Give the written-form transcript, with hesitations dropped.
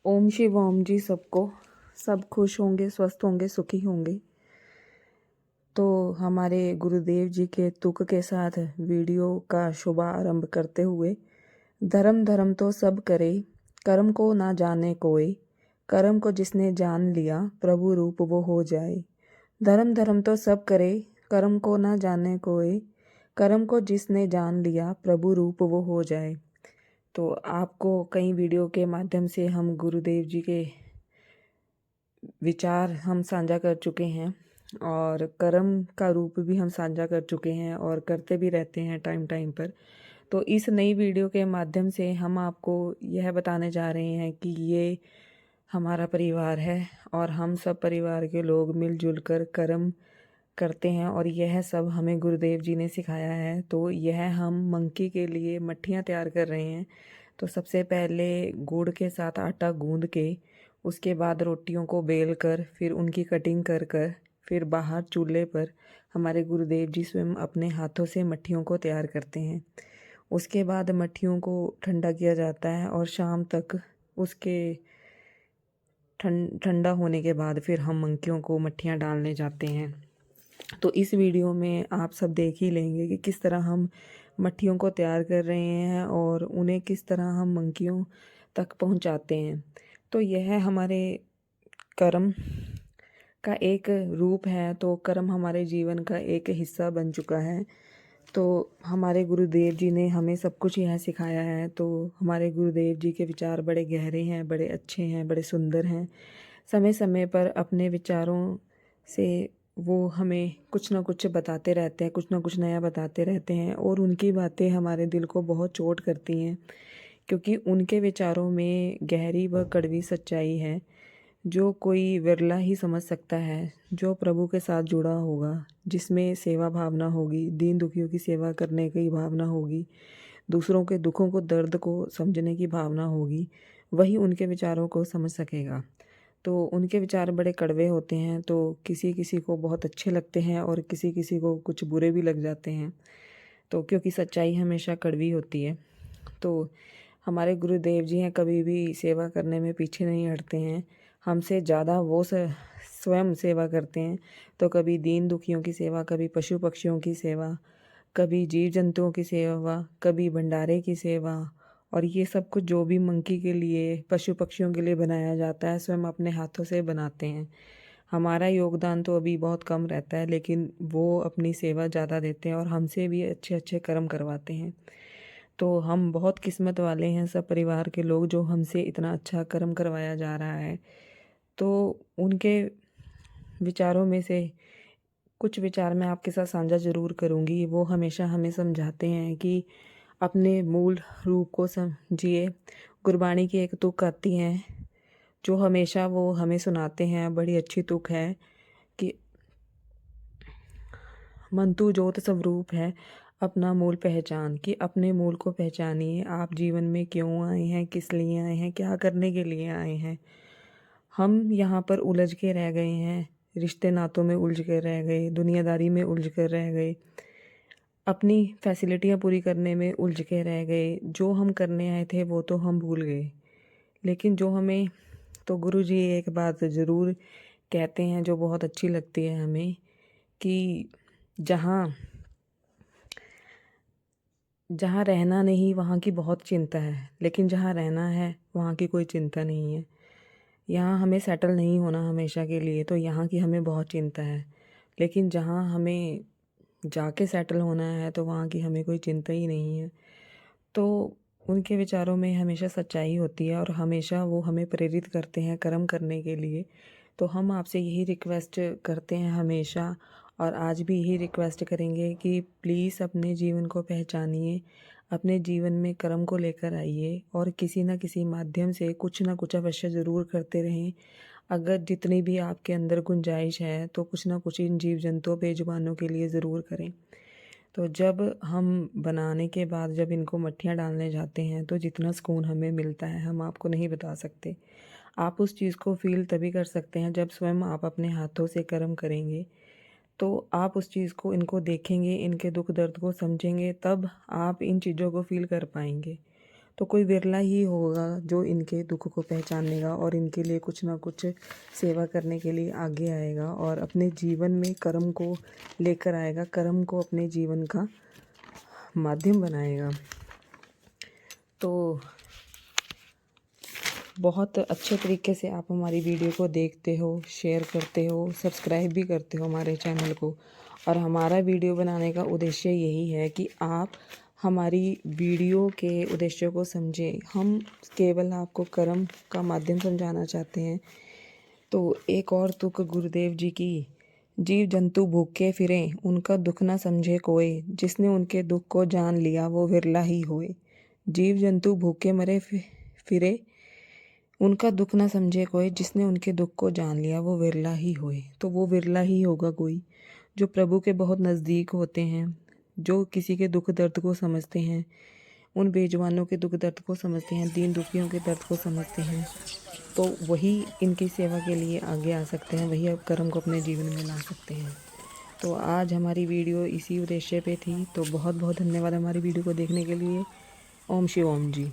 ओम शिव ओम जी सबको। सब खुश होंगे, स्वस्थ होंगे, सुखी होंगे। तो हमारे गुरुदेव जी के तुक के साथ वीडियो का शुभारंभ करते हुए, धर्म धर्म तो सब करे, कर्म को ना जाने कोई, कर्म को जिसने जान लिया प्रभु रूप वो हो जाए। धर्म धर्म तो सब करे, कर्म को ना जाने कोई, कर्म को जिसने जान लिया प्रभु रूप वो हो जाए। तो आपको कई वीडियो के माध्यम से हम गुरुदेव जी के विचार हम साझा कर चुके हैं और कर्म का रूप भी हम साझा कर चुके हैं और करते भी रहते हैं टाइम टाइम पर। तो इस नई वीडियो के माध्यम से हम आपको यह बताने जा रहे हैं कि ये हमारा परिवार है और हम सब परिवार के लोग मिलजुल कर कर्म करते हैं और यह सब हमें गुरुदेव जी ने सिखाया है। तो यह हम मंकी के लिए मट्ठियाँ तैयार कर रहे हैं। तो सबसे पहले गुड़ के साथ आटा गूंद के, उसके बाद रोटियों को बेल कर, फिर उनकी कटिंग कर कर, फिर बाहर चूल्हे पर हमारे गुरुदेव जी स्वयं अपने हाथों से मट्ठियों को तैयार करते हैं। उसके बाद मट्ठियों को ठंडा किया जाता है और शाम तक उसके ठंडा होने के बाद फिर हम मंकियों को मट्ठियाँ डालने जाते हैं। तो इस वीडियो में आप सब देख ही लेंगे कि किस तरह हम मट्ठियों को तैयार कर रहे हैं और उन्हें किस तरह हम मंकियों तक पहुंचाते हैं। तो यह हमारे कर्म का एक रूप है। तो कर्म हमारे जीवन का एक हिस्सा बन चुका है। तो हमारे गुरुदेव जी ने हमें सब कुछ यह सिखाया है। तो हमारे गुरुदेव जी के विचार बड़े गहरे हैं, बड़े अच्छे हैं, बड़े सुंदर हैं। समय समय पर अपने विचारों से वो हमें कुछ ना कुछ बताते रहते हैं, कुछ ना कुछ नया बताते रहते हैं और उनकी बातें हमारे दिल को बहुत चोट करती हैं, क्योंकि उनके विचारों में गहरी व कड़वी सच्चाई है जो कोई विरला ही समझ सकता है। जो प्रभु के साथ जुड़ा होगा, जिसमें सेवा भावना होगी, दीन दुखियों की सेवा करने की भावना होगी, दूसरों के दुखों को, दर्द को समझने की भावना होगी, वही उनके विचारों को समझ सकेगा। तो उनके विचार बड़े कड़वे होते हैं। तो किसी किसी को बहुत अच्छे लगते हैं और किसी किसी को कुछ बुरे भी लग जाते हैं। तो क्योंकि सच्चाई हमेशा कड़वी होती है। तो हमारे गुरुदेव जी हैं, कभी भी सेवा करने में पीछे नहीं हटते हैं। हमसे ज़्यादा वो स्वयं सेवा करते हैं। तो कभी दीन दुखियों की सेवा, कभी पशु पक्षियों की सेवा, कभी जीव जंतुओं की सेवा, कभी भंडारे की सेवा। और ये सब कुछ जो भी मंकी के लिए, पशु पक्षियों के लिए बनाया जाता है, स्वयं अपने हाथों से बनाते हैं। हमारा योगदान तो अभी बहुत कम रहता है, लेकिन वो अपनी सेवा ज़्यादा देते हैं और हमसे भी अच्छे अच्छे कर्म करवाते हैं। तो हम बहुत किस्मत वाले हैं सब परिवार के लोग, जो हमसे इतना अच्छा कर्म करवाया जा रहा है। तो उनके विचारों में से कुछ विचार मैं आपके साथ साझा ज़रूर करूँगी। वो हमेशा हमें समझाते हैं कि अपने मूल रूप को समझिए। गुरबाणी की एक तुक आती है जो हमेशा वो हमें सुनाते हैं, बड़ी अच्छी तुक है कि मंतु जोत स्वरूप है अपना मूल पहचान। कि अपने मूल को पहचानिए। आप जीवन में क्यों आए हैं, किस लिए आए हैं, क्या करने के लिए आए हैं। हम यहाँ पर उलझ के रह गए हैं, रिश्ते नातों में उलझ कर रह गए, दुनियादारी में उलझ कर रह गए, अपनी फैसिलिटियाँ पूरी करने में उलझ के रह गए। जो हम करने आए थे वो तो हम भूल गए। लेकिन जो हमें, तो गुरु जी एक बात ज़रूर कहते हैं जो बहुत अच्छी लगती है हमें, कि जहाँ जहाँ रहना नहीं वहाँ की बहुत चिंता है, लेकिन जहाँ रहना है वहाँ की कोई चिंता नहीं है। यहाँ हमें सेटल नहीं होना हमेशा के लिए, तो यहाँ की हमें बहुत चिंता है। लेकिन जहाँ हमें जाके सेटल होना है तो वहाँ की हमें कोई चिंता ही नहीं है। तो उनके विचारों में हमेशा सच्चाई होती है और हमेशा वो हमें प्रेरित करते हैं कर्म करने के लिए। तो हम आपसे यही रिक्वेस्ट करते हैं हमेशा, और आज भी यही रिक्वेस्ट करेंगे कि प्लीज़ अपने जीवन को पहचानिए, अपने जीवन में कर्म को लेकर आइए और किसी न किसी माध्यम से कुछ ना कुछ अवश्य ज़रूर करते रहें। अगर जितनी भी आपके अंदर गुंजाइश है तो कुछ ना कुछ इन जीव जंतुओं बेजुबानों के लिए ज़रूर करें। तो जब हम बनाने के बाद जब इनको मट्ठियाँ डालने जाते हैं तो जितना सुकून हमें मिलता है हम आपको नहीं बता सकते। आप उस चीज़ को फ़ील तभी कर सकते हैं जब स्वयं आप अपने हाथों से कर्म करेंगे। तो आप उस चीज़ को, इनको देखेंगे, इनके दुख दर्द को समझेंगे, तब आप इन चीज़ों को फ़ील कर पाएंगे। तो कोई विरला ही होगा जो इनके दुख को पहचानेगा और इनके लिए कुछ ना कुछ सेवा करने के लिए आगे आएगा और अपने जीवन में कर्म को लेकर आएगा, कर्म को अपने जीवन का माध्यम बनाएगा। तो बहुत अच्छे तरीके से आप हमारी वीडियो को देखते हो, शेयर करते हो, सब्सक्राइब भी करते हो हमारे चैनल को। और हमारा वीडियो बनाने का उद्देश्य यही है कि आप हमारी वीडियो के उद्देश्य को समझें। हम केवल आपको कर्म का माध्यम समझाना चाहते हैं। तो एक और तुक गुरुदेव जी की, जीव जंतु भूखे फिरें उनका दुख ना समझे कोई, जिसने उनके दुख को जान लिया वो विरला ही होए। जीव जंतु भूखे मरे फिरे उनका दुख ना समझे कोई, जिसने उनके दुख को जान लिया वो विरला ही होए। तो वो विरला ही होगा कोई जो प्रभु के बहुत नज़दीक होते हैं, जो किसी के दुख दर्द को समझते हैं, उन बेजुबानों के दुख दर्द को समझते हैं, दीन दुखियों के दर्द को समझते हैं। तो वही इनकी सेवा के लिए आगे आ सकते हैं, वही अब कर्म को अपने जीवन में ला सकते हैं। तो आज हमारी वीडियो इसी उद्देश्य पे थी। तो बहुत बहुत धन्यवाद हमारी वीडियो को देखने के लिए। ओम शिव ओम जी।